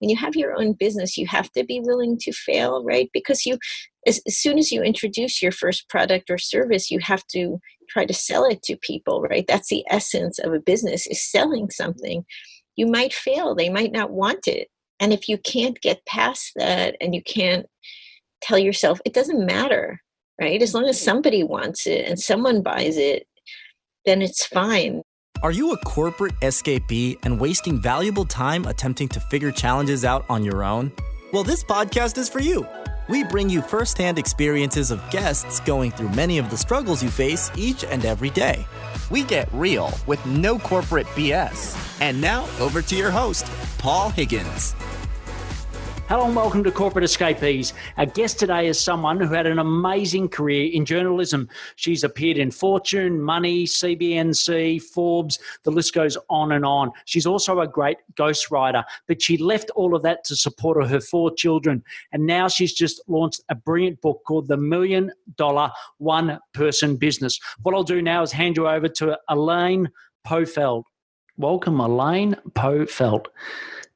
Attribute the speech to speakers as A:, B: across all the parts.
A: when you have your own business, you have to be willing to fail, right? Because as soon as you introduce your first product or service, you have to try to sell it to people, right? That's the essence of a business, is selling something. You might fail. They might not want it. And if you can't get past that and you can't tell yourself, it doesn't matter, right? As long as somebody wants it and someone buys it, then it's fine.
B: Are you a corporate escapee and wasting valuable time attempting to figure challenges out on your own? Well, this podcast is for you. We bring you firsthand experiences of guests going through many of the struggles you face each and every day.
C: We get real with no corporate BS. And now, over to your host, Paul Higgins.
D: Hello and welcome to Corporate Escapees. Our guest today is someone who had an amazing career in journalism. She's appeared in Fortune, Money, CBNC, Forbes, the list goes on and on. She's also a great ghostwriter, but she left all of that to support her 4 children. And now she's just launched a brilliant book called The $1 Million One-Person Business. What I'll do now is hand you over to Elaine Pofeldt. Welcome, Elaine Pofeldt,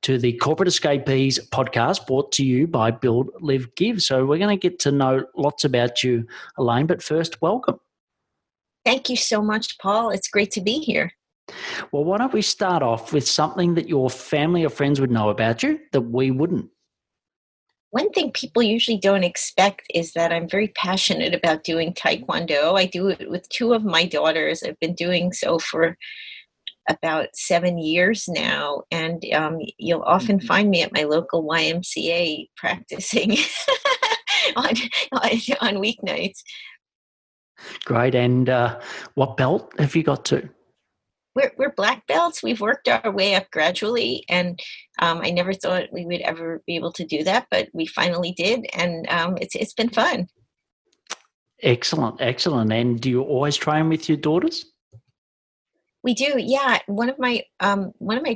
D: to the Corporate Escapees podcast, brought to you by Build, Live, Give. So we're going to get to know lots about you, Elaine, but first, welcome.
A: Thank you so much, Paul. It's great to be here.
D: Well, why don't we start off with something that your family or friends would know about you that we wouldn't?
A: One thing people usually don't expect is that I'm very passionate about doing Taekwondo. I do it with 2 of my daughters. I've been doing so for about 7 years now, and you'll often find me at my local YMCA practicing on weeknights.
D: Great. And what belt have you got to?
A: We're black belts. We've worked our way up gradually, and I never thought we would ever be able to do that, but we finally did, and it's been fun.
D: Excellent. And do you always train with your daughters?
A: We do, yeah. One of my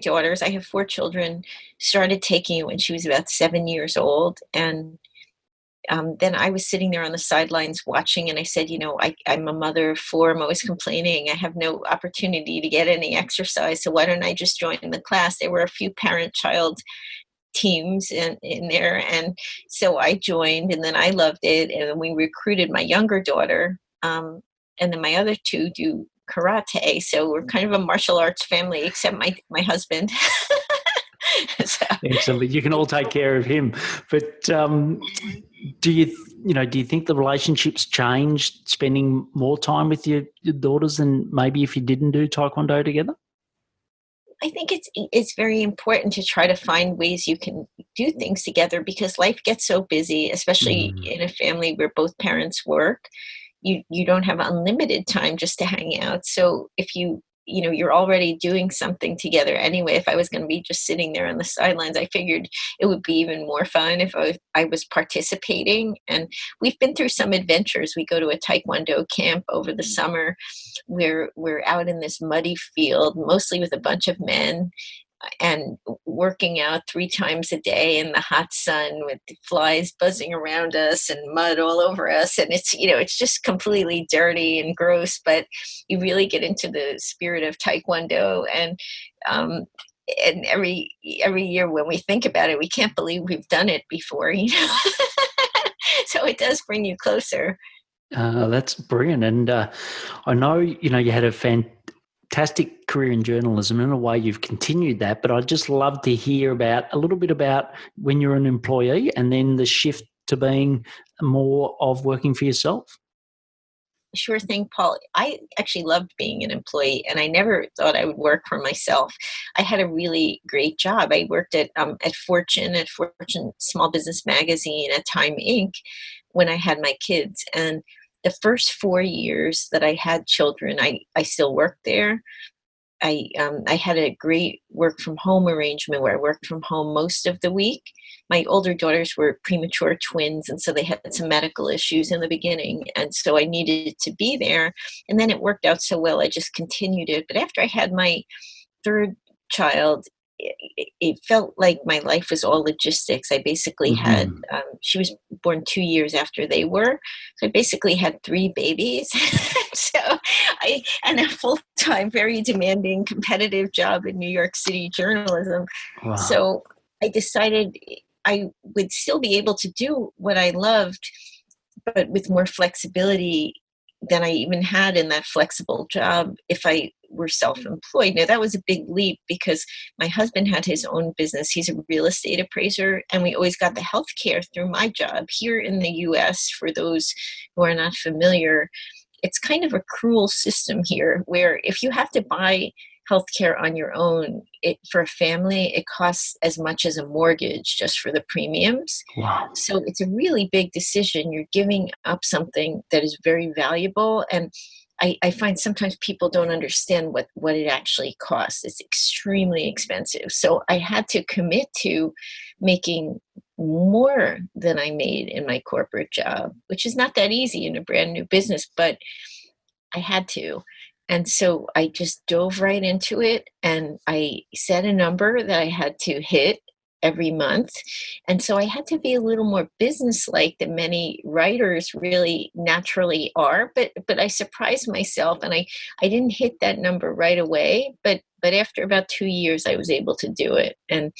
A: daughters, I have 4 children, started taking it when she was about 7 years old, and then I was sitting there on the sidelines watching, and I said, I'm a mother of 4. I'm always complaining. I have no opportunity to get any exercise, so why don't I just join the class? There were a few parent-child teams in there, and so I joined, and then I loved it, and then we recruited my younger daughter, and then my other 2 do karate, so we're kind of a martial arts family, except my husband. So.
D: Excellent. You can all take care of him. But do you think the relationship's changed, spending more time with your daughters than maybe if you didn't do Taekwondo together?
A: I think it's very important to try to find ways you can do things together, because life gets so busy, especially in a family where both parents work. You don't have unlimited time just to hang out. So if you're already doing something together anyway, if I was going to be just sitting there on the sidelines, I figured it would be even more fun if I was participating. And we've been through some adventures. We go to a Taekwondo camp over the summer where we're out in this muddy field, mostly with a bunch of men, and working out 3 times a day in the hot sun with the flies buzzing around us and mud all over us. And it's just completely dirty and gross, but you really get into the spirit of Taekwondo. And every year when we think about it, we can't believe we've done it before, So it does bring you closer.
D: That's brilliant. And I know, you had a fantastic career in journalism. In a way, you've continued that, but I'd just love to hear a little bit about when you're an employee and then the shift to being more of working for yourself.
A: Sure thing, Paul. I actually loved being an employee, and I never thought I would work for myself. I had a really great job. I worked at Fortune Small Business Magazine, at Time Inc. when I had my kids, and the first 4 years that I had children, I still worked there. I had a great work from home arrangement where I worked from home most of the week. My older daughters were premature twins, and so they had some medical issues in the beginning, and so I needed to be there. And then it worked out so well, I just continued it. But after I had my 3rd child, it felt like my life was all logistics. I basically had, she was born 2 years after they were. So I basically had 3 babies. And a full-time, very demanding, competitive job in New York City journalism.
D: Wow.
A: So I decided I would still be able to do what I loved, but with more flexibility than I even had in that flexible job if I were self-employed. Now that was a big leap because my husband had his own business. He's a real estate appraiser, and we always got the health care through my job. Here in the US, for those who are not familiar, it's kind of a cruel system here where if you have to buy healthcare on your own, for a family, it costs as much as a mortgage just for the premiums.
D: Wow.
A: So it's a really big decision. You're giving up something that is very valuable. And I find sometimes people don't understand what it actually costs. It's extremely expensive. So I had to commit to making more than I made in my corporate job, which is not that easy in a brand new business, but I had to. And so I just dove right into it, and I set a number that I had to hit every month. And so I had to be a little more business-like than many writers really naturally are. But I surprised myself, and I didn't hit that number right away. But after about 2 years, I was able to do it. And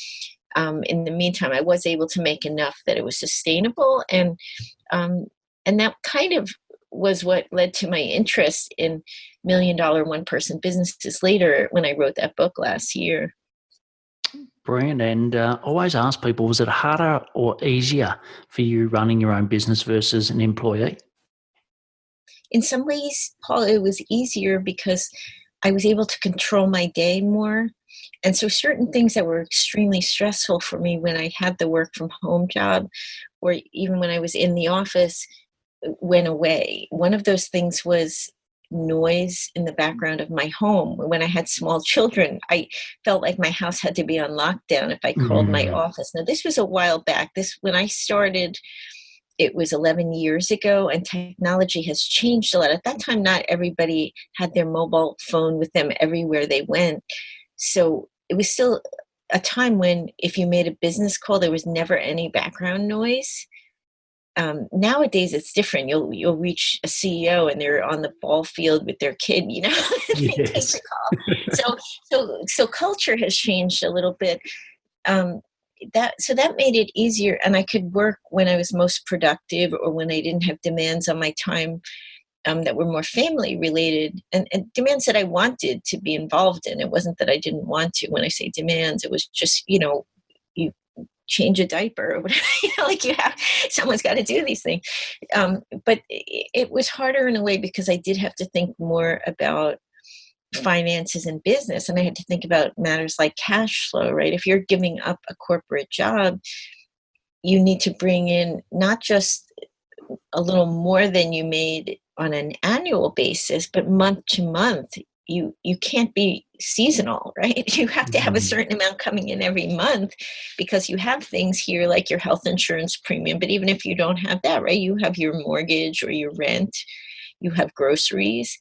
A: in the meantime, I was able to make enough that it was sustainable. And that kind of was what led to my interest in $1 million one-person businesses later when I wrote that book last year.
D: Brilliant. And always ask people, was it harder or easier for you running your own business versus an employee?
A: In some ways, Paul, it was easier because I was able to control my day more. And so certain things that were extremely stressful for me when I had the work from home job, or even when I was in the office, went away. One of those things was noise in the background of my home. When I had small children, I felt like my house had to be on lockdown if I called my office. Now, this was a while back. When I started, it was 11 years ago, and technology has changed a lot. At that time, not everybody had their mobile phone with them everywhere they went. So it was still a time when if you made a business call, there was never any background noise. Nowadays it's different. You'll reach a CEO and they're on the ball field with their kid, they take
D: Yes.
A: the call. So culture has changed a little bit. That made it easier, and I could work when I was most productive or when I didn't have demands on my time that were more family related, and demands that I wanted to be involved in. It wasn't that I didn't want to. When I say demands, it was just, you change a diaper or whatever, like someone's got to do these things. But it was harder in a way because I did have to think more about finances and business. And I had to think about matters like cash flow, right? If you're giving up a corporate job, you need to bring in not just a little more than you made on an annual basis, but month to month. You can't be seasonal, right? You have to have a certain amount coming in every month because you have things here like your health insurance premium. But even if you don't have that, right, you have your mortgage or your rent, you have groceries.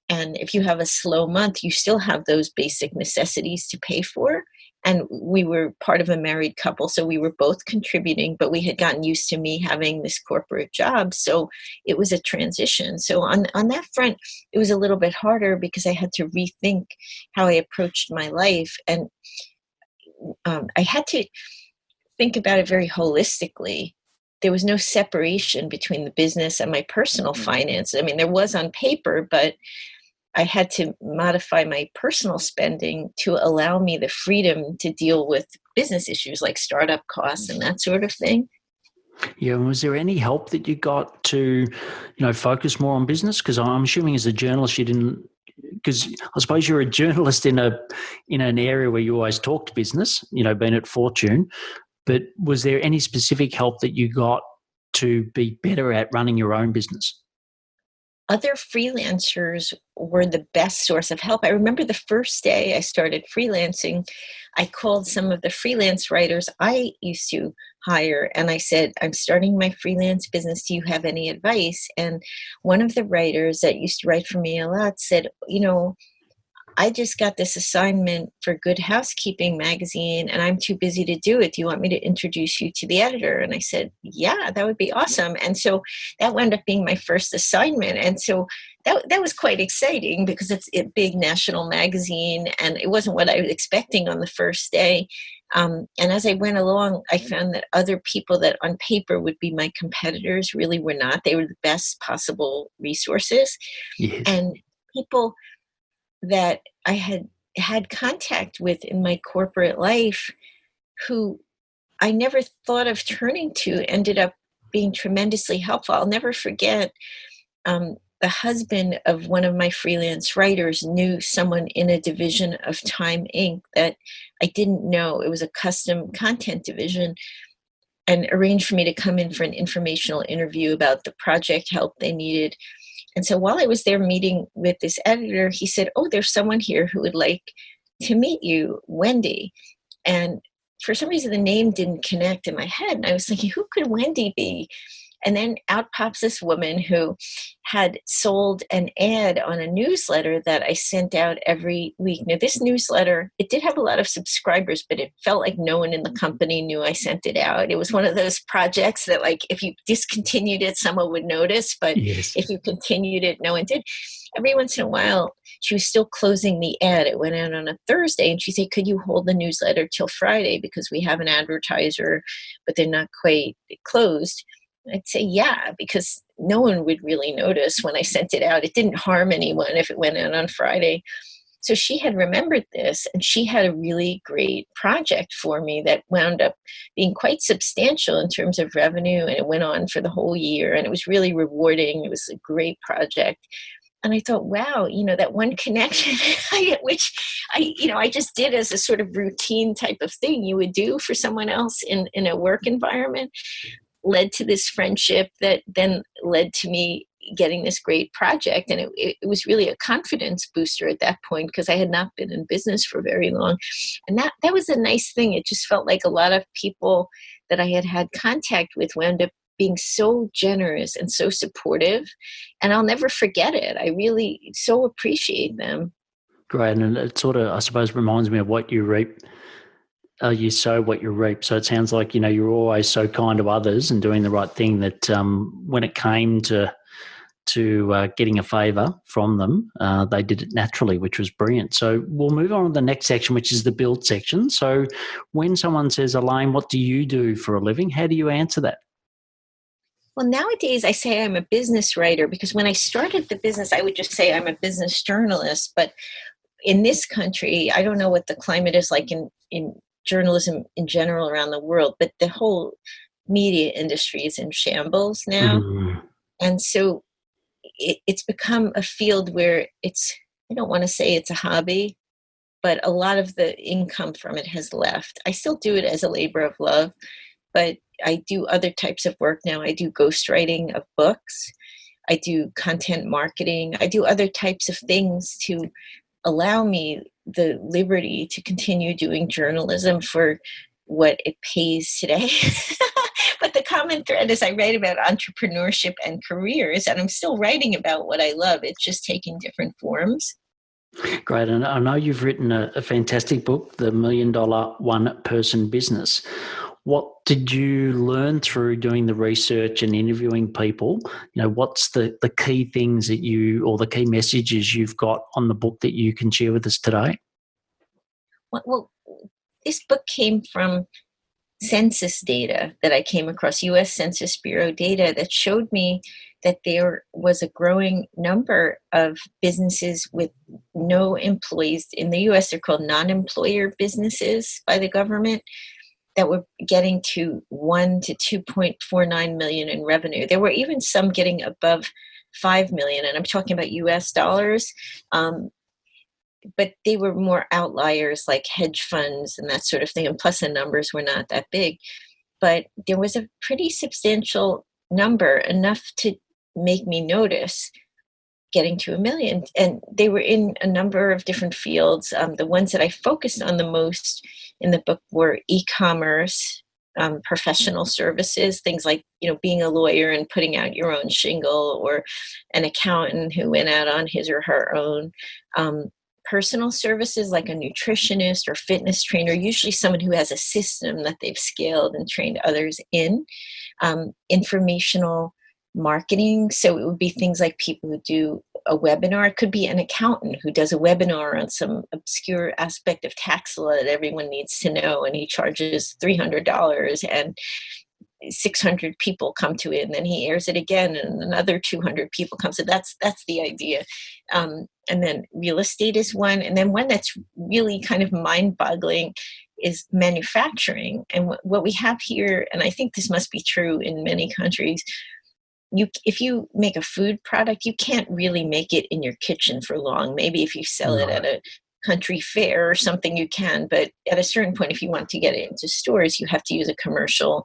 A: And if you have a slow month, you still have those basic necessities to pay for. And we were part of a married couple, so we were both contributing, but we had gotten used to me having this corporate job. So it was a transition. So on that front, it was a little bit harder because I had to rethink how I approached my life. And I had to think about it very holistically. There was no separation between the business and my personal finances. I mean, there was on paper, but I had to modify my personal spending to allow me the freedom to deal with business issues like startup costs and that sort of thing.
D: Yeah. Was there any help that you got to, focus more on business? Because I'm assuming as a journalist, you didn't, because I suppose you're a journalist in an area where you always talked business, being at Fortune, but was there any specific help that you got to be better at running your own business?
A: Other freelancers were the best source of help. I remember the first day I started freelancing, I called some of the freelance writers I used to hire and I said, I'm starting my freelance business. Do you have any advice? And one of the writers that used to write for me a lot said, I just got this assignment for Good Housekeeping magazine and I'm too busy to do it. Do you want me to introduce you to the editor? And I said, yeah, that would be awesome. And so that wound up being my first assignment. And so that was quite exciting because it's a big national magazine and it wasn't what I was expecting on the first day. And as I went along, I found that other people that on paper would be my competitors really were not. They were the best possible resources.
D: Yes.
A: And people that I had contact with in my corporate life who I never thought of turning to ended up being tremendously helpful. I'll never forget the husband of one of my freelance writers knew someone in a division of Time Inc. that I didn't know. It was a custom content division, and arranged for me to come in for an informational interview about the project help they needed. And so while I was there meeting with this editor, he said, "Oh, there's someone here who would like to meet you, Wendy." And for some reason, the name didn't connect in my head. And I was thinking, who could Wendy be? And then out pops this woman who had sold an ad on a newsletter that I sent out every week. Now, this newsletter, it did have a lot of subscribers, but it felt like no one in the company knew I sent it out. It was one of those projects that, like, if you discontinued it, someone would notice, but
D: Yes.
A: if you continued it, no one did. Every once in a while, she was still closing the ad. It went out on a Thursday, and she said, "Could you hold the newsletter till Friday because we have an advertiser, but they're not quite closed?" I'd say, "Yeah," because no one would really notice when I sent it out. It didn't harm anyone if it went out on Friday. So she had remembered this, and she had a really great project for me that wound up being quite substantial in terms of revenue, and it went on for the whole year, and it was really rewarding. It was a great project. And I thought, wow, that one connection, which I just did as a sort of routine type of thing you would do for someone else in a work environment, led to this friendship that then led to me getting this great project. And it was really a confidence booster at that point because I had not been in business for very long. And that was a nice thing. It just felt like a lot of people that I had contact with wound up being so generous and so supportive. And I'll never forget it. I really so appreciate them.
D: Great. And it sort of, I suppose, reminds me of what you reap. You sow what you reap. So it sounds like, you're always so kind to others and doing the right thing that when it came to getting a favour from them, they did it naturally, which was brilliant. So we'll move on to the next section, which is the build section. So when someone says, "Elaine, what do you do for a living?" How do you answer that?
A: Well, nowadays I say I'm a business writer because when I started the business, I would just say I'm a business journalist. But in this country, I don't know what the climate is like in journalism in general around the world, but the whole media industry is in shambles now.
D: Mm.
A: And so it's become a field where I don't want to say it's a hobby, but a lot of the income from it has left. I still do it as a labor of love, but I do other types of work now. I do ghostwriting of books. I do content marketing. I do other types of things to allow me the liberty to continue doing journalism for what it pays today. But the common thread is I write about entrepreneurship and careers, and I'm still writing about what I love. It's just taking different forms.
D: Great. And I know you've written a fantastic book, The $1 Million One Person Business. What did you learn through doing the research and interviewing people? What's the key things that or the key messages you've got on the book that you can share with us today?
A: Well, this book came from census data that I came across, U.S. Census Bureau data that showed me that there was a growing number of businesses with no employees. In the U.S., they're called non-employer businesses by the government that were getting to 1 to 2.49 million in revenue. There were even some getting above 5 million, and I'm talking about US dollars. But they were more outliers like hedge funds and that sort of thing. And plus the numbers were not that big. But there was a pretty substantial number, enough to make me notice getting to 1 million. And they were in a number of different fields. The ones that I focused on the most in the book were e-commerce, professional services, things like, being a lawyer and putting out your own shingle, or an accountant who went out on his or her own. Personal services like a nutritionist or fitness trainer, usually someone who has a system that they've scaled and trained others in. Informational marketing. So it would be things like people who do a webinar. It could be an accountant who does a webinar on some obscure aspect of tax law that everyone needs to know, and he charges $300, and 600 people come to it, and then he airs it again, and another 200 people come. So that's the idea. And then real estate is one, and then one that's really kind of mind-boggling is manufacturing. And what we have here, and I think this must be true in many countries, if you make a food product, you can't really make it in your kitchen for long. Maybe if you sell it at a country fair or something, you can, but at a certain point, if you want to get it into stores, you have to use a commercial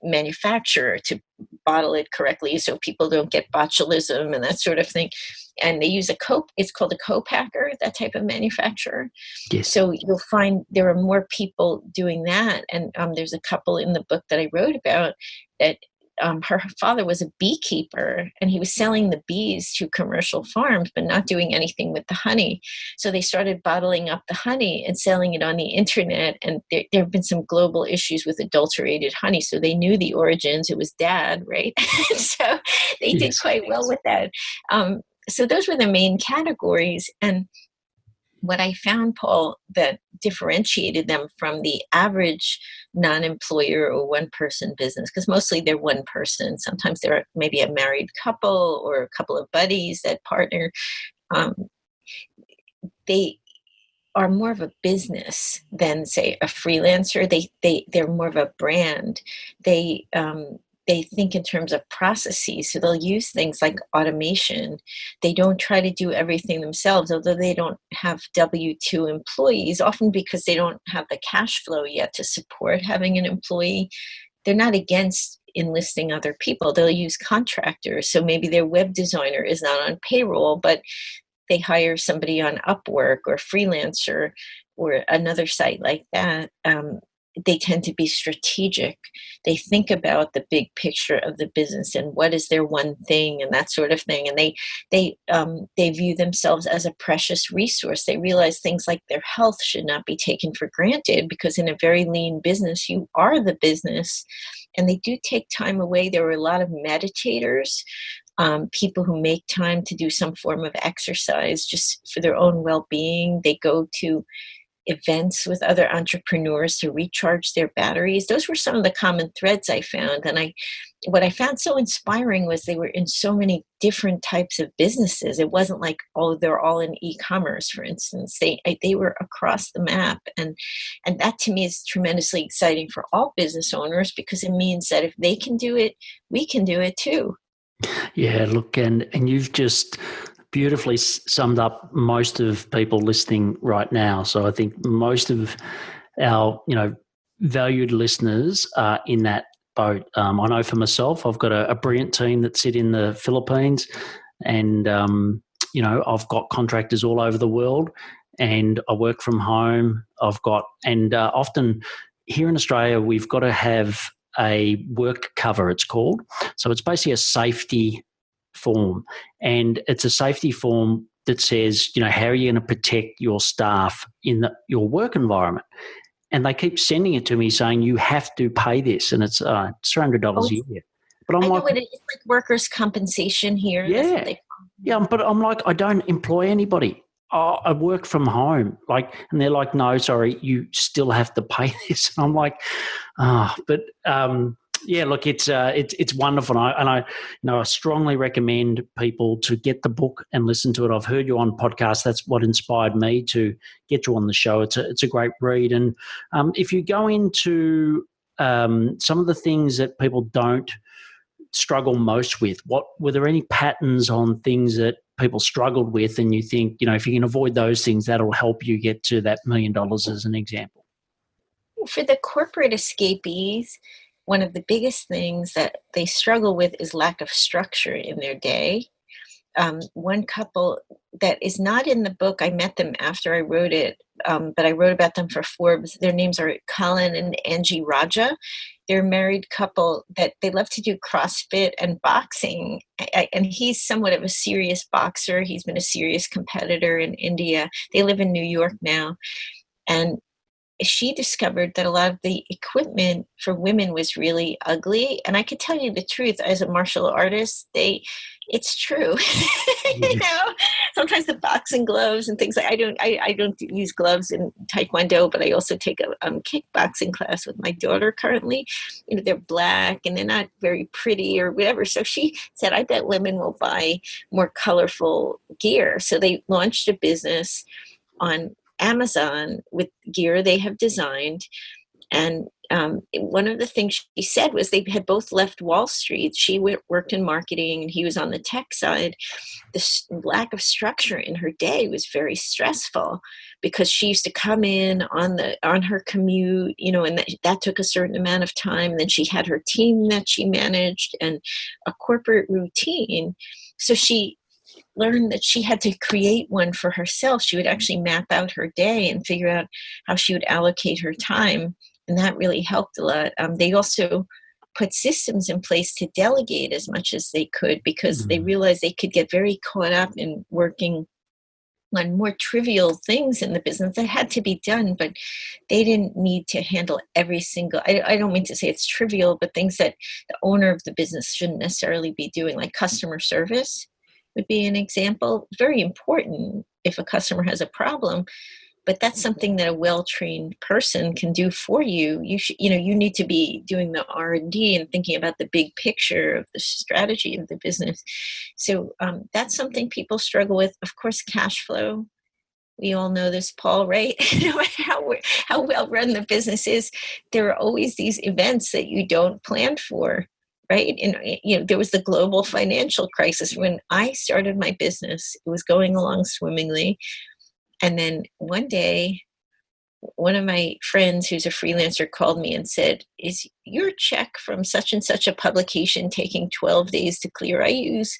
A: manufacturer to bottle it correctly so people don't get botulism and that sort of thing. And they use it's called a co-packer, that type of manufacturer.
D: Yes.
A: So you'll find there are more people doing that. And there's a couple in the book that I wrote about that her father was a beekeeper, and he was selling the bees to commercial farms, but not doing anything with the honey. So they started bottling up the honey and selling it on the internet. And there have been some global issues with adulterated honey. So they knew the origins. It was dad, right? So they did quite well with that. So those were the main categories. And what I found, Paul, that differentiated them from the average non-employer or one-person business, because mostly they're one person. Sometimes they're maybe a married couple or a couple of buddies that partner. They are more of a business than, say, a freelancer. They're more of a brand. They think in terms of processes, so they'll use things like automation. They don't try to do everything themselves, although they don't have W-2 employees, often because they don't have the cash flow yet to support having an employee. They're not against enlisting other people. They'll use contractors. So maybe their web designer is not on payroll, but they hire somebody on Upwork or Freelancer or another site like that. They tend to be strategic. They think about the big picture of the business and what is their one thing and that sort of thing. And they view themselves as a precious resource. They realize things like their health should not be taken for granted, because in a very lean business, you are the business. And they do take time away. There are a lot of meditators, people who make time to do some form of exercise just for their own well-being. They go to events with other entrepreneurs to recharge their batteries. Those were some of the common threads I found. And what I found so inspiring was they were in so many different types of businesses. It wasn't like, oh, they're all in e-commerce, for instance. They were across the map. And that to me is tremendously exciting for all business owners, because it means that if they can do it, we can do it too.
D: Yeah, look, and you've just beautifully summed up most of people listening right now. So I think most of our, valued listeners are in that boat. I know for myself, I've got a brilliant team that sit in the Philippines, and I've got contractors all over the world, and I work from home. Often here in Australia, we've got to have a work cover, it's called. So it's basically a safety form, and it's a safety form that says, how are you going to protect your staff in your work environment? And they keep sending it to me saying, you have to pay this, and it's $300 a year. But I'm like,
A: it's like workers' compensation here.
D: Yeah, but I'm like, I don't employ anybody. I work from home. And they're like, no, sorry, you still have to pay this. And I'm like, yeah, look, it's wonderful, and I strongly recommend people to get the book and listen to it. I've heard you on podcasts. That's what inspired me to get you on the show. It's a great read, and if you go into some of the things that people don't struggle most with, were there any patterns on things that people struggled with, and you think, if you can avoid those things, that'll help you get to that $1 million as an example?
A: For the corporate escapees, one of the biggest things that they struggle with is lack of structure in their day. One couple that is not in the book, I met them after I wrote it, but I wrote about them for Forbes. Their names are Colin and Angie Raja. They're a married couple that they love to do CrossFit and boxing. And he's somewhat of a serious boxer. He's been a serious competitor in India. They live in New York now. And she discovered that a lot of the equipment for women was really ugly. And I could tell you the truth, as a martial artist, it's true. Sometimes the boxing gloves and things I don't use gloves in Taekwondo, but I also take a kickboxing class with my daughter currently. They're black and they're not very pretty or whatever. So she said, I bet women will buy more colorful gear. So they launched a business on Amazon with gear they have designed. And one of the things she said was they had both left Wall Street. She worked in marketing and he was on the tech side. The lack of structure in her day was very stressful because she used to come in on her commute, and that took a certain amount of time. And then she had her team that she managed and a corporate routine. So she learned that she had to create one for herself. She would actually map out her day and figure out how she would allocate her time. And that really helped a lot. They also put systems in place to delegate as much as they could because they realized they could get very caught up in working on more trivial things in the business that had to be done, but they didn't need to handle every single, I don't mean to say it's trivial, but things that the owner of the business shouldn't necessarily be doing, like customer service would be an example. Very important if a customer has a problem, but that's something that a well-trained person can do for you. You need to be doing the R&D and thinking about the big picture of the strategy of the business. So that's something people struggle with. Of course, cash flow. We all know this, Paul, right? No matter how well run the business is, there are always these events that you don't plan for. Right. And, there was the global financial crisis. When I started my business, it was going along swimmingly. And then one day, one of my friends who's a freelancer called me and said, is your check from such and such a publication taking 12 days to clear? I use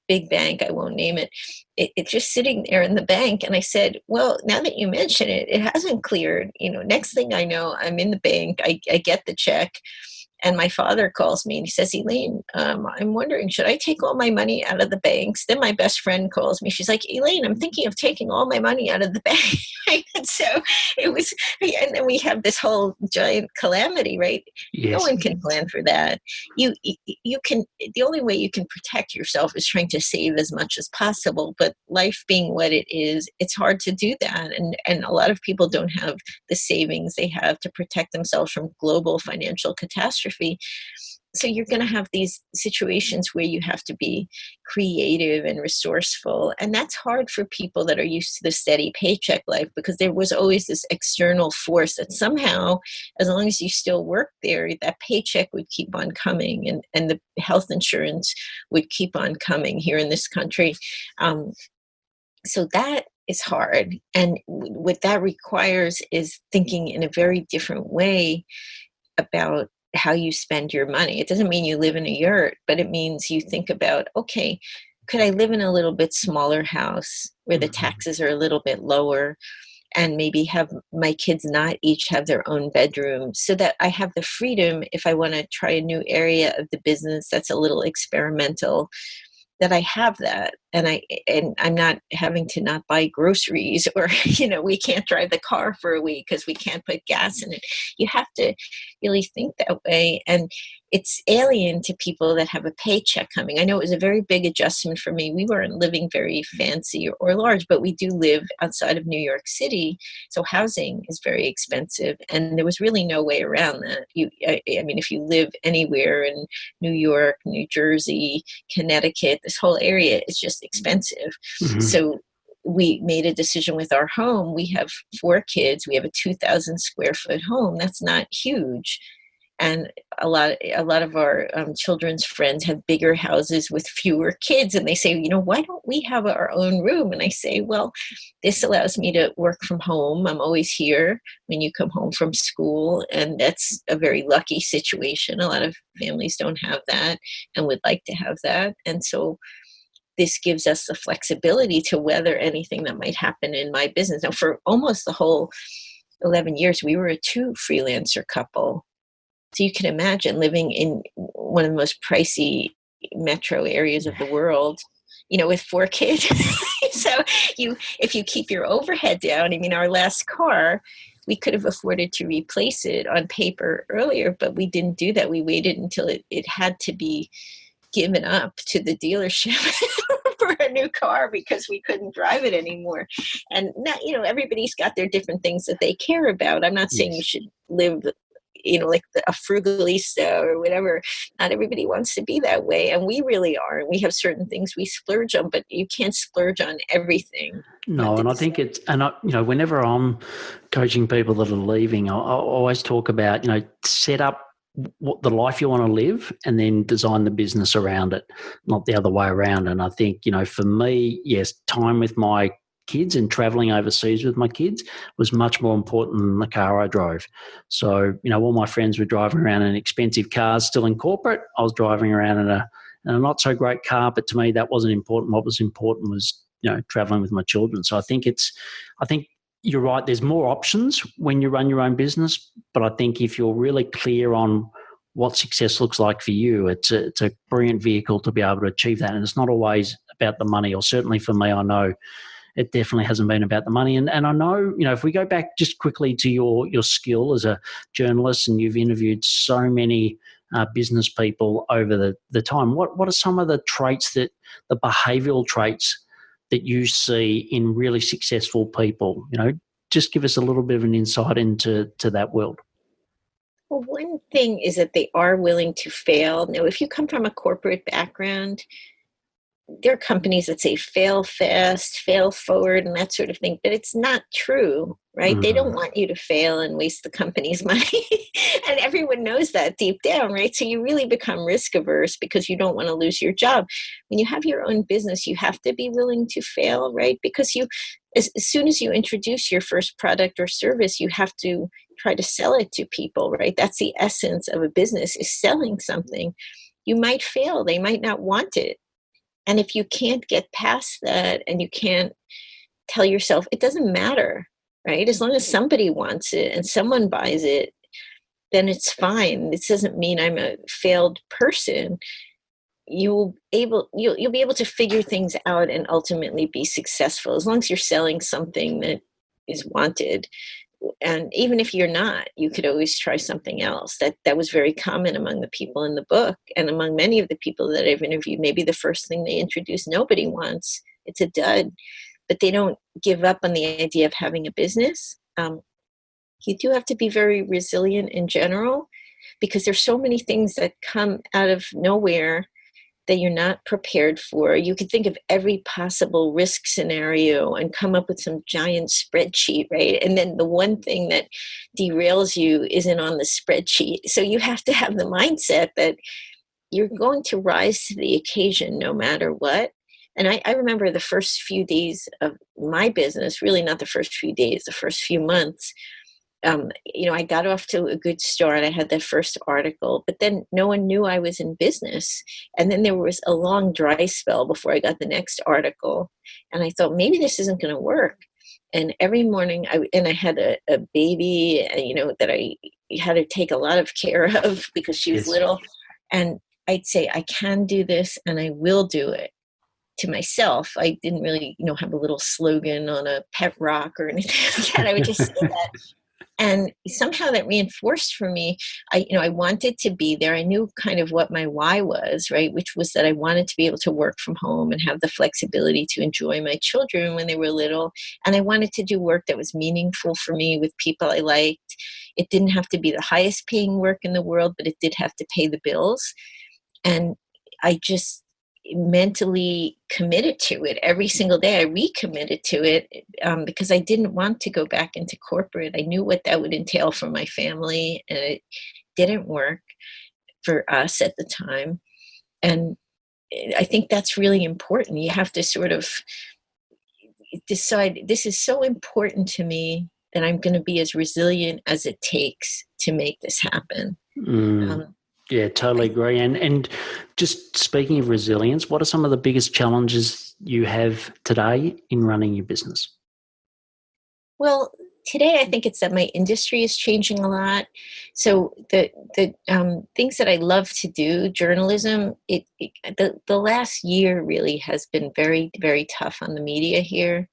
A: big bank, I won't name it. It's just sitting there in the bank. And I said, well, now that you mention it, it hasn't cleared. Next thing I know, I'm in the bank. I get the check. And my father calls me and he says, Elaine, I'm wondering, should I take all my money out of the banks? Then my best friend calls me. She's like, Elaine, I'm thinking of taking all my money out of the bank. And so it was, and then we have this whole giant calamity, right?
D: Yes.
A: No one can plan for that. You can, the only way you can protect yourself is trying to save as much as possible. But life being what it is, it's hard to do that. And a lot of people don't have the savings they have to protect themselves from global financial catastrophe. So you're going to have these situations where you have to be creative and resourceful. And that's hard for people that are used to the steady paycheck life, because there was always this external force that somehow, as long as you still work there, that paycheck would keep on coming and the health insurance would keep on coming here in this country. So that is hard. And what that requires is thinking in a very different way about how you spend your money. It doesn't mean you live in a yurt, but it means you think about, okay, could I live in a little bit smaller house where the taxes are a little bit lower, and maybe have my kids not each have their own bedroom, so that I have the freedom, if I want to try a new area of the business that's a little experimental, that I have that, and I'm not having to not buy groceries, or we can't drive the car for a week because we can't put gas in it. You have to really think that way, and it's alien to people that have a paycheck coming. I know it was a very big adjustment for me. We weren't living very fancy or large, but we do live outside of New York City, so housing is very expensive, and there was really no way around that. I mean, if you live anywhere in New York, New Jersey, Connecticut, this whole area is just expensive. So we made a decision with our home. We have 4 kids. We have a 2,000 square foot home. That's not huge. And a lot of our children's friends have bigger houses with fewer kids. And they say, why don't we have our own room? And I say, well, this allows me to work from home. I'm always here when you come home from school. And that's a very lucky situation. A lot of families don't have that and would like to have that. And so this gives us the flexibility to weather anything that might happen in my business. Now, for almost the whole 11 years, we were a 2 freelancer couple. So you can imagine living in one of the most pricey metro areas of the world, with 4 kids. So if you keep your overhead down, our last car, we could have afforded to replace it on paper earlier, but we didn't do that. We waited until it had to be given up to the dealership for a new car because we couldn't drive it anymore. And now, everybody's got their different things that they care about. I'm not saying you should live, like a frugalista or whatever. Not everybody wants to be that way. And we really are. We have certain things we splurge on, but you can't splurge on everything.
D: No, and I think whenever I'm coaching people that are leaving, I always talk about, set up what the life you want to live and then design the business around it, not the other way around. And I think, for me, yes, time with my kids and traveling overseas with my kids was much more important than the car I drove. So, all my friends were driving around in expensive cars still in corporate. I was driving around in a not so great car, but to me that wasn't important. What was important was, traveling with my children. So I think you're right. There's more options when you run your own business, but I think if you're really clear on what success looks like for you, it's a brilliant vehicle to be able to achieve that. And it's not always about the money, or certainly for me, I know it definitely hasn't been about the money. And I know, if we go back just quickly to your skill as a journalist, and you've interviewed so many business people over the time, what are some of the traits the behavioural traits that you see in really successful people? Just give us a little bit of an insight into that world.
A: Well, one thing is that they are willing to fail. Now, if you come from a corporate background, there are companies that say fail fast, fail forward, and that sort of thing, but it's not true, right? Mm-hmm. They don't want you to fail and waste the company's money. And everyone knows that deep down, right? So you really become risk averse because you don't want to lose your job. When you have your own business, you have to be willing to fail, right? Because as soon as you introduce your first product or service, you have to try to sell it to people, right? That's the essence of a business, is selling something. You might fail. They might not want it. And if you can't get past that and you can't tell yourself, it doesn't matter, right? As long as somebody wants it and someone buys it, then it's fine. This doesn't mean I'm a failed person. You'll be able to figure things out and ultimately be successful as long as you're selling something that is wanted. And even if you're not, you could always try something else. That was very common among the people in the book, and among many of the people that I've interviewed. Maybe the first thing they introduce, nobody wants. It's a dud, but they don't give up on the idea of having a business. You do have to be very resilient in general, because there's so many things that come out of nowhere that you're not prepared for. You could think of every possible risk scenario and come up with some giant spreadsheet, right? And then the one thing that derails you isn't on the spreadsheet. So you have to have the mindset that you're going to rise to the occasion no matter what. And I remember the first few days of my business, really not the first few days, the first few months, I got off to a good start. I had that first article, but then no one knew I was in business. And then there was a long dry spell before I got the next article. And I thought, maybe this isn't going to work. And every morning I had a baby, that I had to take a lot of care of because she was little. And I'd say, I can do this and I will do it. To myself, I didn't really, have a little slogan on a pet rock or anything like that. I would just say that. And somehow that reinforced for me, I wanted to be there. I knew kind of what my why was, right? Which was that I wanted to be able to work from home and have the flexibility to enjoy my children when they were little. And I wanted to do work that was meaningful for me with people I liked. It didn't have to be the highest paying work in the world, but it did have to pay the bills. And I just mentally committed to it every single day. I recommitted to it because I didn't want to go back into corporate. I knew what that would entail for my family, and it didn't work for us at the time. And I think that's really important. You have to sort of decide, this is so important to me that I'm going to be as resilient as it takes to make this happen.
D: Yeah, totally agree. And just speaking of resilience, what are some of the biggest challenges you have today in running your business?
A: Well, Today, I think it's that my industry is changing a lot. So the things that I love to do, journalism, the last year really has been very, very tough on the media here,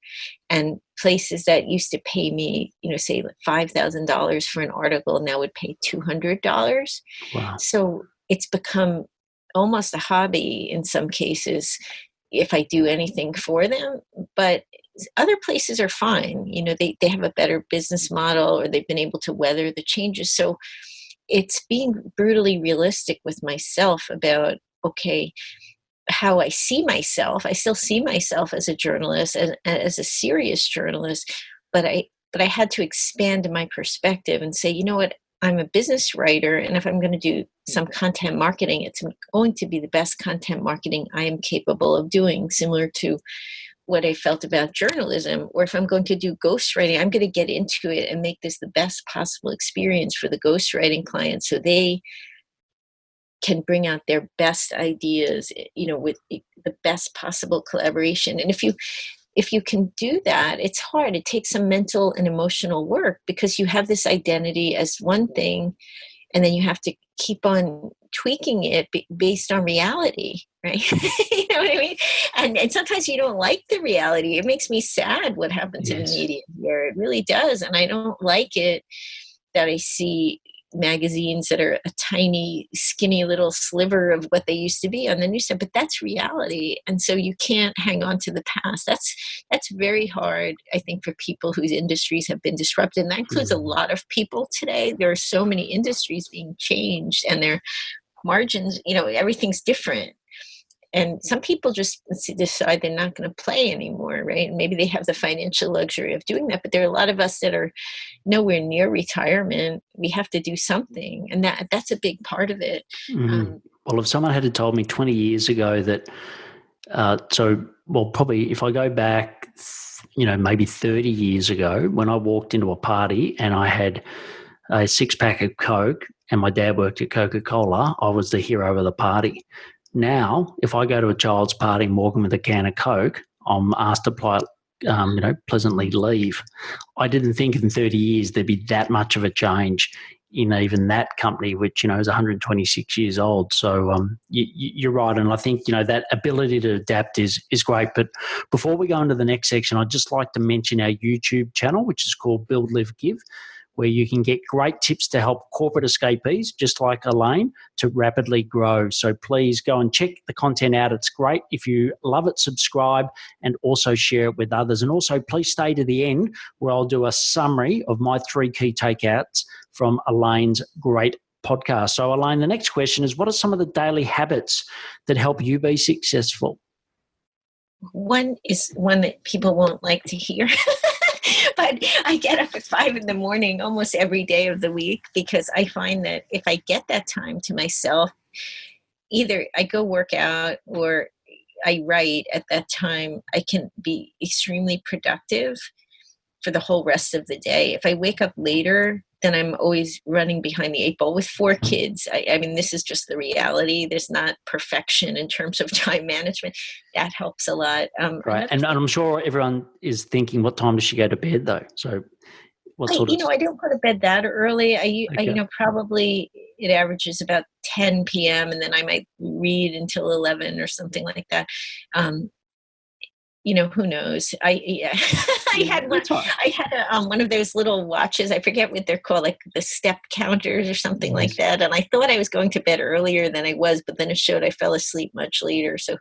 A: and places that used to pay me, say like $5,000 for an article now would pay $200.
D: Wow.
A: So it's become almost a hobby in some cases if I do anything for them. But other places are fine. They have a better business model, or they've been able to weather the changes. So it's being brutally realistic with myself about, okay, how I see myself. I still see myself as a journalist, as a serious journalist, but I had to expand my perspective and say, you know what, I'm a business writer, and if I'm going to do some content marketing, it's going to be the best content marketing I am capable of doing, similar to what I felt about journalism. Or if I'm going to do ghostwriting, I'm going to get into it and make this the best possible experience for the ghostwriting clients, so they can bring out their best ideas, with the best possible collaboration. And if you can do that, it's hard. It takes some mental and emotional work, because you have this identity as one thing, and then you have to keep on tweaking it based on reality, right? You know what I mean? And sometimes you don't like the reality. It makes me sad what happened to the
D: Yes.
A: media here. It really does. And I don't like it that I see magazines that are a tiny, skinny little sliver of what they used to be on the newsstand, but that's reality. And so you can't hang on to the past. That's very hard, I think, for people whose industries have been disrupted. And that includes a lot of people today. There are so many industries being changed, and their margins, everything's different. And some people just decide they're not going to play anymore, right? And maybe they have the financial luxury of doing that. But there are a lot of us that are nowhere near retirement. We have to do something, and that's a big part of it.
D: Well, if someone had told me 20 years ago that, probably if I go back, maybe 30 years ago, when I walked into a party and I had a 6-pack of Coke and my dad worked at Coca-Cola, I was the hero of the party. Now, if I go to a child's party and walk in with a can of Coke, I'm asked to pleasantly leave. I didn't think in 30 years there'd be that much of a change in even that company, which, is 126 years old. So you're right. And I think, that ability to adapt is great. But before we go into the next section, I'd just like to mention our YouTube channel, which is called Build, Live, Give, where you can get great tips to help corporate escapees, just like Elaine, to rapidly grow. So please go and check the content out. It's great. If you love it, subscribe and also share it with others. And also please stay to the end, where I'll do a summary of my 3 key takeouts from Elaine's great podcast. So Elaine, the next question is, what are some of the daily habits that help you be successful?
A: One is one that people won't like to hear. But I get up at 5 a.m. almost every day of the week, because I find that if I get that time to myself, either I go work out or I write at that time, I can be extremely productive for the whole rest of the day. If I wake up later, then I'm always running behind the 8 ball with 4 kids. I mean, this is just the reality. There's not perfection in terms of time management. That helps a lot.
D: Right. And I'm sure everyone is thinking, what time does she go to bed, though? So what sort of...
A: I don't go to bed that early. I probably it averages about 10 p.m. and then I might read until 11 or something like that. Who knows? I had one of those little watches. I forget what they're called, like the step counters or something like that. And I thought I was going to bed earlier than I was, but then it showed I fell asleep much later. So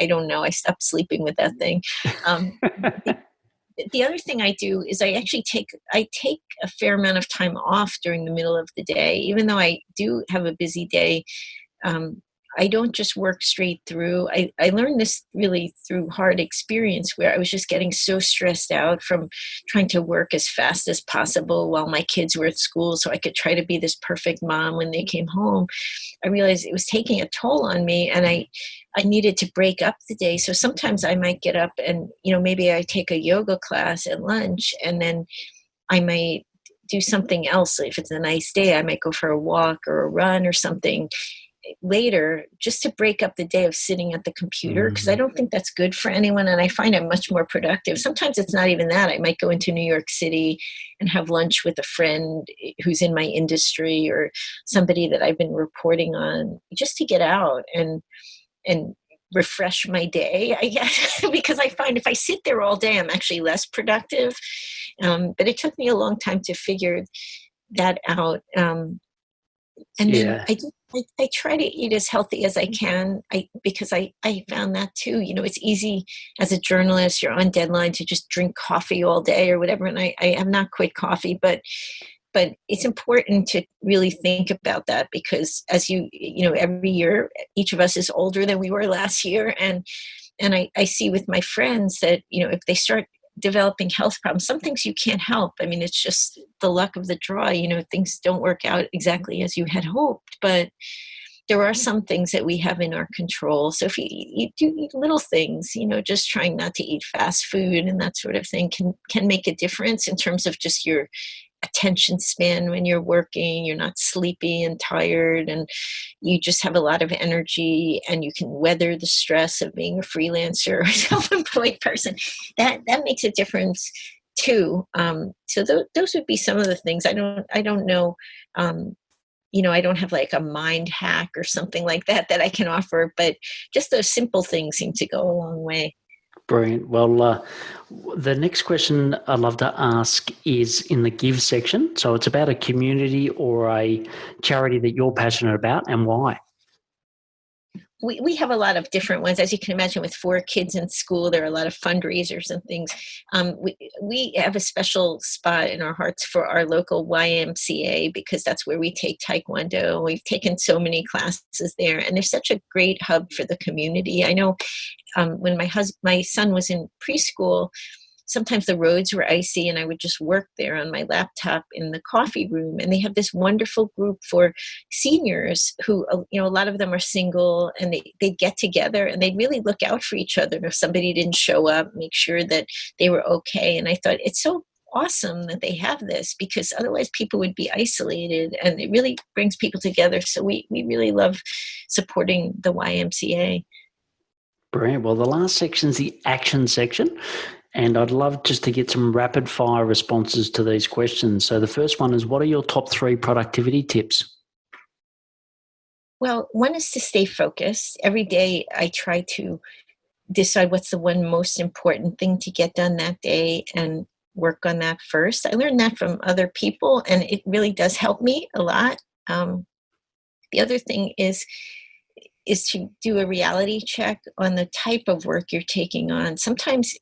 A: I don't know. I stopped sleeping with that thing. The other thing I do is I take a fair amount of time off during the middle of the day, even though I do have a busy day. I don't just work straight through. I learned this really through hard experience, where I was just getting so stressed out from trying to work as fast as possible while my kids were at school so I could try to be this perfect mom when they came home. I realized it was taking a toll on me, and I needed to break up the day. So sometimes I might get up and, maybe I take a yoga class at lunch, and then I might do something else. If it's a nice day, I might go for a walk or a run or something. later, just to break up the day of sitting at the computer, because I don't think that's good for anyone. And I find I'm much more productive. Sometimes it's not even that. I might go into New York City and have lunch with a friend who's in my industry or somebody that I've been reporting on, just to get out and refresh my day, I guess, because I find if I sit there all day, I'm actually less productive. But it took me a long time to figure that out. And then
D: Yeah.
A: I try to eat as healthy as I can. Because I found that too. It's easy as a journalist, you're on deadline to just drink coffee all day or whatever. And I have not quit coffee, but it's important to really think about that, because as every year, each of us is older than we were last year. And I see with my friends that, if they start developing health problems, some things you can't help. I mean, it's just the luck of the draw. Things don't work out exactly as you had hoped, but there are some things that we have in our control. So if you do eat little things, just trying not to eat fast food and that sort of thing can make a difference in terms of just your attention span when you're working. You're not sleepy and tired, and you just have a lot of energy, and you can weather the stress of being a freelancer or self-employed person. That makes a difference too. So those would be some of the things. I don't know. I don't have like a mind hack or something like that I can offer, but just those simple things seem to go a long way.
D: Brilliant. Well, the next question I'd love to ask is in the give section. So it's about a community or a charity that you're passionate about, and why.
A: We have a lot of different ones. As you can imagine, with 4 kids in school, there are a lot of fundraisers and things. We have a special spot in our hearts for our local YMCA, because that's where we take Taekwondo. We've taken so many classes there, and they're such a great hub for the community. I know when my son was in preschool, sometimes the roads were icy, and I would just work there on my laptop in the coffee room. And they have this wonderful group for seniors who, a lot of them are single, and they'd get together and they'd really look out for each other. And if somebody didn't show up, make sure that they were okay. And I thought it's so awesome that they have this, because otherwise people would be isolated, and it really brings people together. So we really love supporting the YMCA.
D: Brilliant. Well, the last section is the action section. And I'd love just to get some rapid fire responses to these questions. So the first one is, what are your top 3 productivity tips?
A: Well, one is to stay focused. Every day I try to decide what's the one most important thing to get done that day and work on that first. I learned that from other people, and it really does help me a lot. The other thing is to do a reality check on the type of work you're taking on. Sometimes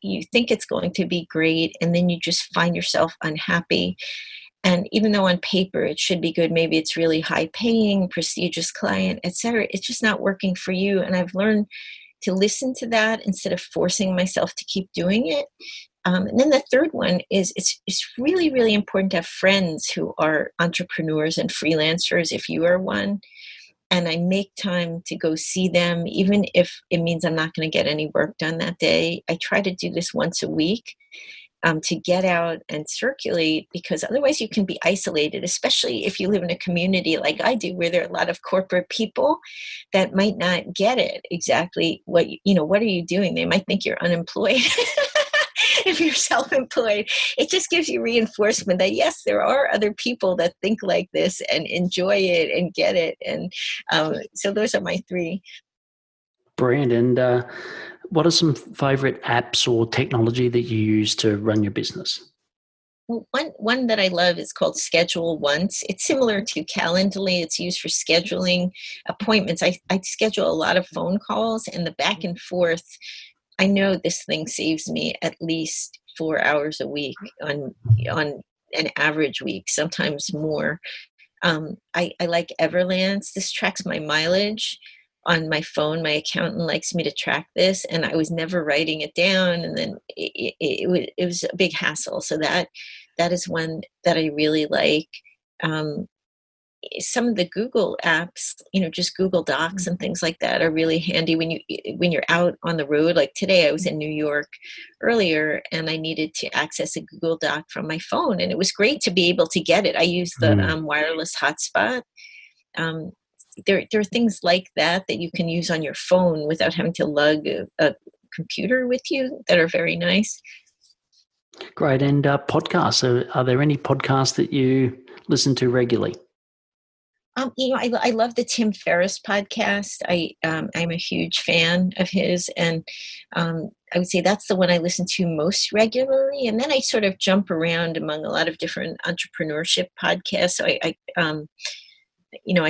A: you think it's going to be great, and then you just find yourself unhappy. And even though on paper it should be good, maybe it's really high paying, prestigious client, etc., it's just not working for you. And I've learned to listen to that instead of forcing myself to keep doing it. And then the third one is it's really, really important to have friends who are entrepreneurs and freelancers, if you are one. And I make time to go see them, even if it means I'm not going to get any work done that day. I try to do this once a week to get out and circulate, because otherwise you can be isolated, especially if you live in a community like I do, where there are a lot of corporate people that might not get it exactly. What are you doing? They might think you're unemployed. If you're self-employed, it just gives you reinforcement that yes, there are other people that think like this and enjoy it and get it. And so those are my 3.
D: Brilliant. And what are some favorite apps or technology that you use to run your business?
A: Well, one that I love is called Schedule Once. It's similar to Calendly. It's used for scheduling appointments. I schedule a lot of phone calls, and the back and forth. I know this thing saves me at least 4 hours a week on an average week, sometimes more. I like Everlance. This tracks my mileage on my phone. My accountant likes me to track this, and I was never writing it down. And then it was a big hassle. So that is one that I really like. Some of the Google apps, just Google Docs and things like that are really handy when you're out on the road. Like today I was in New York earlier, and I needed to access a Google Doc from my phone, and it was great to be able to get it. I use the wireless hotspot. there are things like that you can use on your phone without having to lug a computer with you that are very nice.
D: Great. And podcasts, are there any podcasts that you listen to regularly?
A: I love the Tim Ferriss podcast. I'm a huge fan of his, and I would say that's the one I listen to most regularly. And then I sort of jump around among a lot of different entrepreneurship podcasts. So I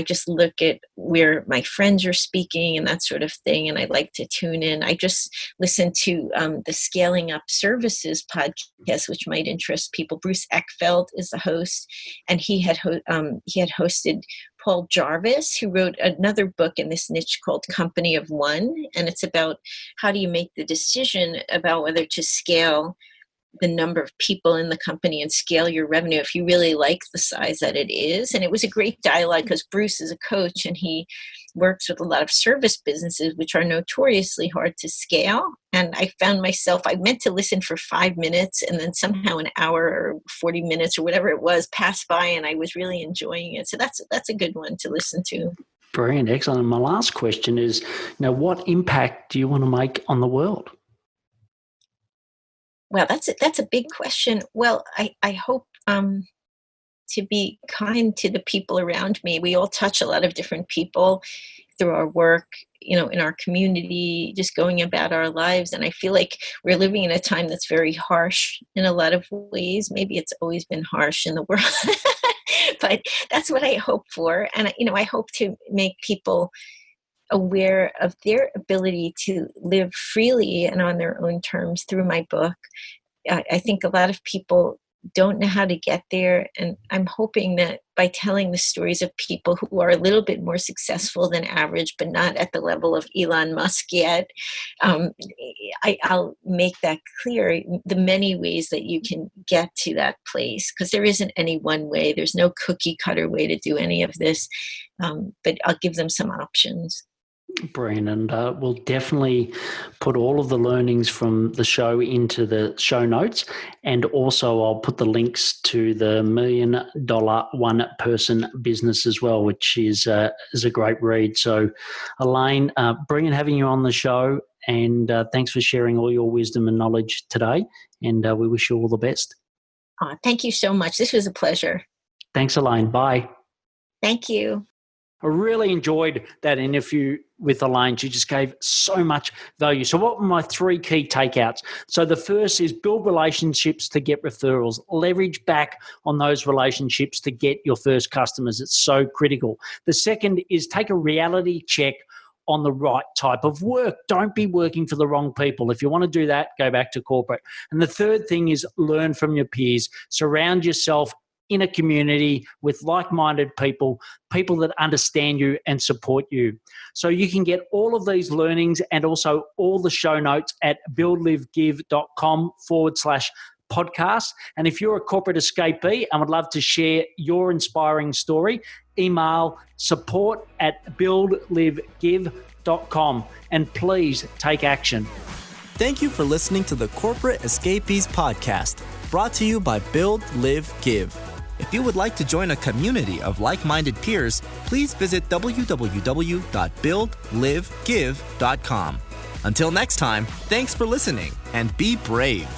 A: just look at where my friends are speaking and that sort of thing, and I like to tune in. I just listen to the Scaling Up Services podcast, which might interest people. Bruce Eckfeldt is the host, and he had hosted Paul Jarvis, who wrote another book in this niche called Company of One, and it's about how do you make the decision about whether to scale the number of people in the company and scale your revenue if you really like the size that it is. And it was a great dialogue because Bruce is a coach and he works with a lot of service businesses, which are notoriously hard to scale. And I found myself, I meant to listen for 5 minutes, and then somehow an hour or 40 minutes or whatever it was passed by, and I was really enjoying it. So that's a good one to listen to.
D: Brilliant. Excellent. And my last question is, what impact do you want to make on the world?
A: Well, that's a big question. Well, I hope to be kind to the people around me. We all touch a lot of different people through our work, in our community, just going about our lives. And I feel like we're living in a time that's very harsh in a lot of ways. Maybe it's always been harsh in the world, but that's what I hope for. And, I hope to make people aware of their ability to live freely and on their own terms through my book. I think a lot of people don't know how to get there, and I'm hoping that by telling the stories of people who are a little bit more successful than average, but not at the level of Elon Musk yet, I'll make that clear, the many ways that you can get to that place, because there isn't any one way. There's no cookie cutter way to do any of this, but I'll give them some options.
D: Brilliant. And we'll definitely put all of the learnings from the show into the show notes. And also I'll put the links to the $1 Million One Person Business as well, which is a great read. So Elaine, brilliant having you on the show. And thanks for sharing all your wisdom and knowledge today. And we wish you all the best.
A: Thank you so much. This was a pleasure.
D: Thanks, Elaine. Bye.
A: Thank you.
D: I really enjoyed that interview with Elaine. She just gave so much value. So what were my 3 key takeouts? So the first is build relationships to get referrals. Leverage back on those relationships to get your first customers. It's so critical. The second is take a reality check on the right type of work. Don't be working for the wrong people. If you want to do that, go back to corporate. And the third thing is learn from your peers. Surround yourself in a community with like-minded people that understand you and support you. So you can get all of these learnings and also all the show notes at buildlivegive.com/podcast. And if you're a corporate escapee and would love to share your inspiring story, email support@buildlivegive.com, and please take action.
B: Thank you for listening to the Corporate Escapees podcast, brought to you by Build, Live, Give. If you would like to join a community of like-minded peers, please visit www.buildlivegive.com. Until next time, thanks for listening and be brave.